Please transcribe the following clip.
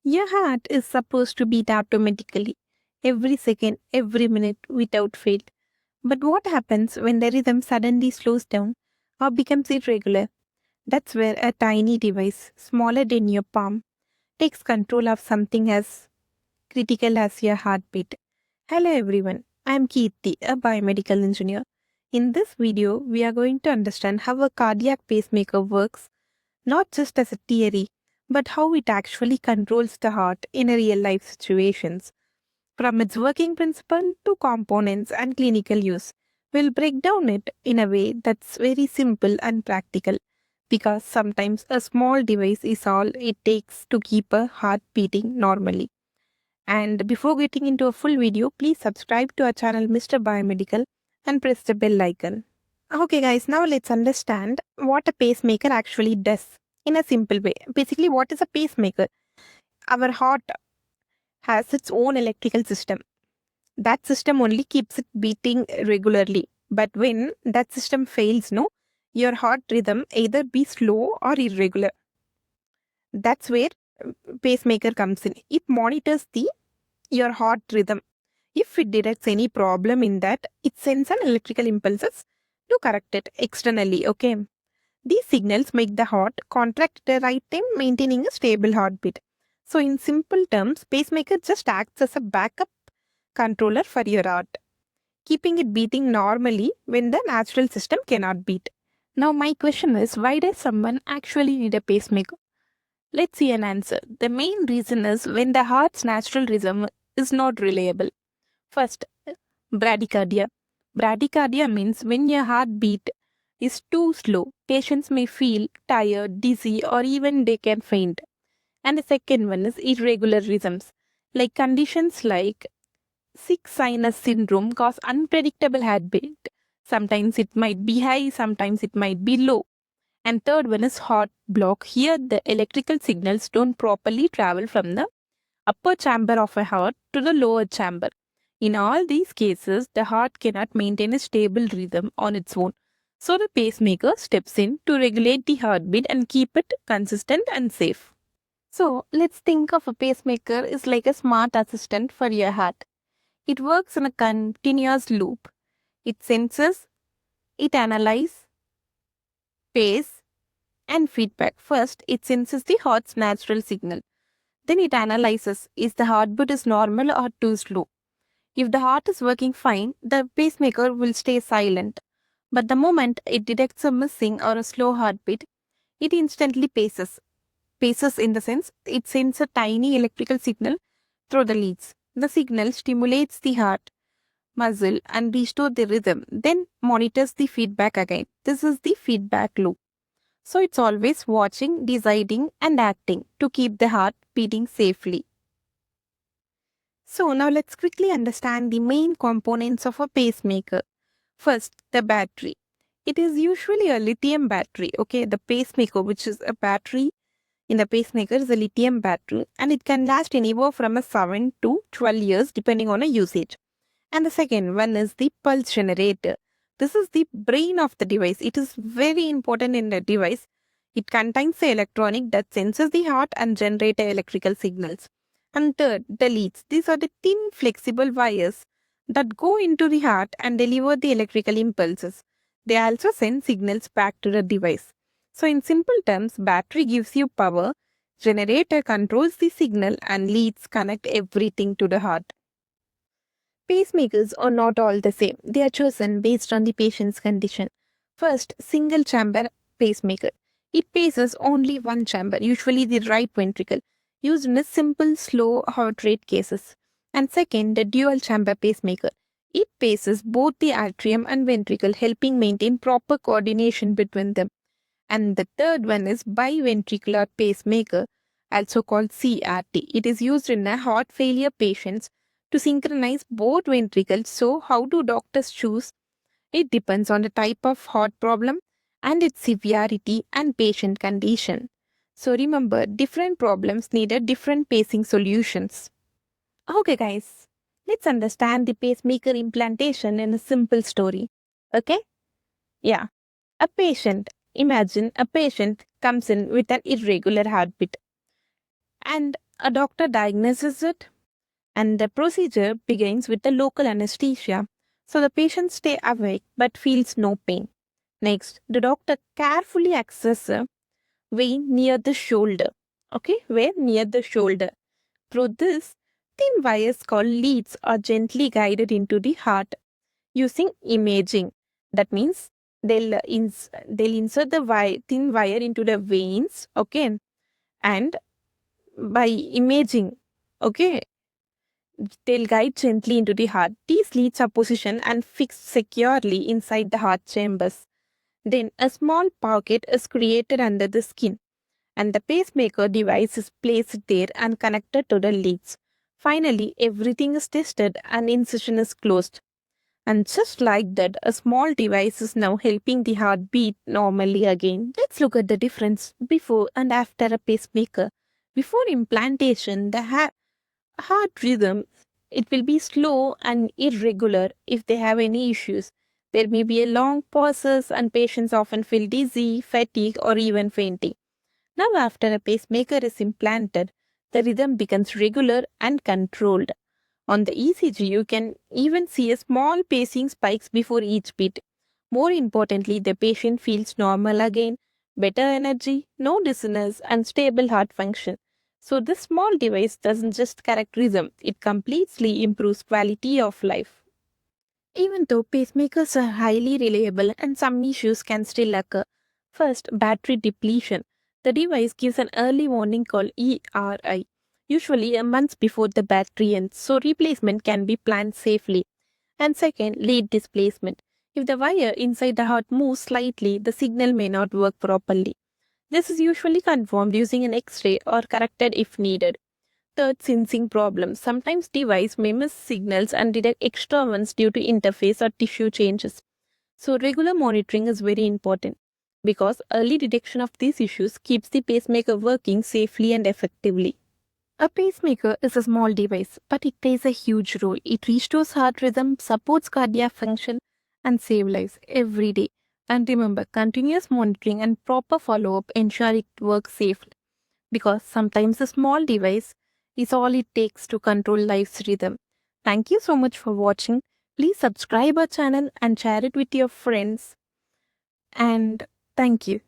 Your heart is supposed to beat automatically, every second, every minute, without fail. But what happens when the rhythm suddenly slows down or becomes irregular? That's where a tiny device, smaller than your palm, takes control of something as critical as your heartbeat. Hello everyone, I am Keerti, a biomedical engineer. In this video, we are going to understand how a cardiac pacemaker works, not just as a theory, but how it actually controls the heart in a real life situations. From its working principle to components and clinical use, we'll break down it in a way that's very simple and practical because sometimes a small device is all it takes to keep a heart beating normally. And before getting into a full video, please subscribe to our channel Mr. Biomedical and press the bell icon. Okay guys, now let's understand what a pacemaker actually does in a simple way. Basically, what is a pacemaker? Our heart has its own electrical system. That system only keeps it beating regularly. But when that system fails, no, your heart rhythm either be slow or irregular. That's where pacemaker comes in. It monitors the your heart rhythm. If it detects any problem in that, it sends an electrical impulses to correct it externally. Okay. These signals make the heart contract at the right time, maintaining a stable heartbeat. So, in simple terms, pacemaker just acts as a backup controller for your heart, keeping it beating normally when the natural system cannot beat. Now, my question is, why does someone actually need a pacemaker? Let's see an answer. The main reason is when the heart's natural rhythm is not reliable. First, bradycardia. Bradycardia means when your heartbeat is too slow, patients may feel tired, dizzy, or even they can faint. And the second one is irregular rhythms. Like conditions like sick sinus syndrome cause unpredictable heartbeat. Sometimes it might be high, sometimes it might be low. And third one is heart block. Here the electrical signals don't properly travel from the upper chamber of a heart to the lower chamber. In all these cases, the heart cannot maintain a stable rhythm on its own. So the pacemaker steps in to regulate the heartbeat and keep it consistent and safe. So let's think of a pacemaker is like a smart assistant for your heart. It works in a continuous loop. It senses, it analyzes, pace, and feedback. First, it senses the heart's natural signal. Then it analyzes is the heartbeat is normal or too slow. If the heart is working fine, the pacemaker will stay silent. But the moment it detects a missing or a slow heartbeat, it instantly paces. Paces in the sense it sends a tiny electrical signal through the leads. The signal stimulates the heart muscle and restore the rhythm, then monitors the feedback again. This is the feedback loop. So it's always watching, deciding, and acting to keep the heart beating safely. So now let's quickly understand the main components of a pacemaker. First, the battery. It is usually a lithium battery. Okay, the pacemaker, which is a battery in the pacemaker, is a lithium battery and it can last anywhere from a 7 to 12 years depending on a usage. And the second one is the pulse generator. This is the brain of the device. It is very important in the device. It contains the electronic that senses the heart and generates electrical signals. And third, the leads. These are the thin flexible wires that go into the heart and deliver the electrical impulses. They also send signals back to the device. So in simple terms, battery gives you power, generator controls the signal and leads connect everything to the heart. Pacemakers are not all the same. They are chosen based on the patient's condition. First, single chamber pacemaker. It paces only one chamber, usually the right ventricle, used in a simple slow heart rate cases. And second, the dual chamber pacemaker. It paces both the atrium and ventricle, helping maintain proper coordination between them. And the third one is biventricular pacemaker, also called CRT. It is used in a heart failure patients to synchronize both ventricles. So, how do doctors choose? It depends on the type of heart problem and its severity and patient condition. So, remember, different problems need a different pacing solutions. Okay, guys, let's understand the pacemaker implantation in a simple story. Okay? Yeah. Imagine a patient comes in with an irregular heartbeat and A doctor diagnoses it, and the procedure begins with the local anesthesia, so the patient stay awake but feels no pain. Next, the doctor carefully accesses a vein near the shoulder. Okay, where near the shoulder. Through this, thin wires called leads are gently guided into the heart using imaging. That means they'll insert the thin wire into the veins, okay, and by imaging, okay, they'll guide gently into the heart. These leads are positioned and fixed securely inside the heart chambers. Then a small pocket is created under the skin, and the pacemaker device is placed there and connected to the leads. Finally, everything is tested and incision is closed. And just like that, a small device is now helping the heart beat normally again. Let's look at the difference before and after a pacemaker. Before implantation, the heart rhythm, it will be slow and irregular if they have any issues. There may be a long pauses and patients often feel dizzy, fatigue or even fainting. Now after a pacemaker is implanted, the rhythm becomes regular and controlled. On the ECG, you can even see a small pacing spikes before each beat. More importantly, the patient feels normal again, better energy, no dizziness, and stable heart function. So this small device doesn't just correct rhythm, it completely improves quality of life. Even though pacemakers are highly reliable and some issues can still occur. First, battery depletion. The device gives an early warning called ERI, usually a month before the battery ends, so replacement can be planned safely. And second, lead displacement. If the wire inside the heart moves slightly, the signal may not work properly. This is usually confirmed using an X-ray or corrected if needed. Third, sensing problems. Sometimes device may miss signals and detect extra ones due to interface or tissue changes. So regular monitoring is very important because early detection of these issues keeps the pacemaker working safely and effectively. A pacemaker is a small device, but it plays a huge role. It restores heart rhythm, supports cardiac function, and saves lives every day. And remember, continuous monitoring and proper follow up ensure it works safely because sometimes a small device is all it takes to control life's rhythm. Thank you so much for watching. Please subscribe our channel and share it with your friends. And thank you.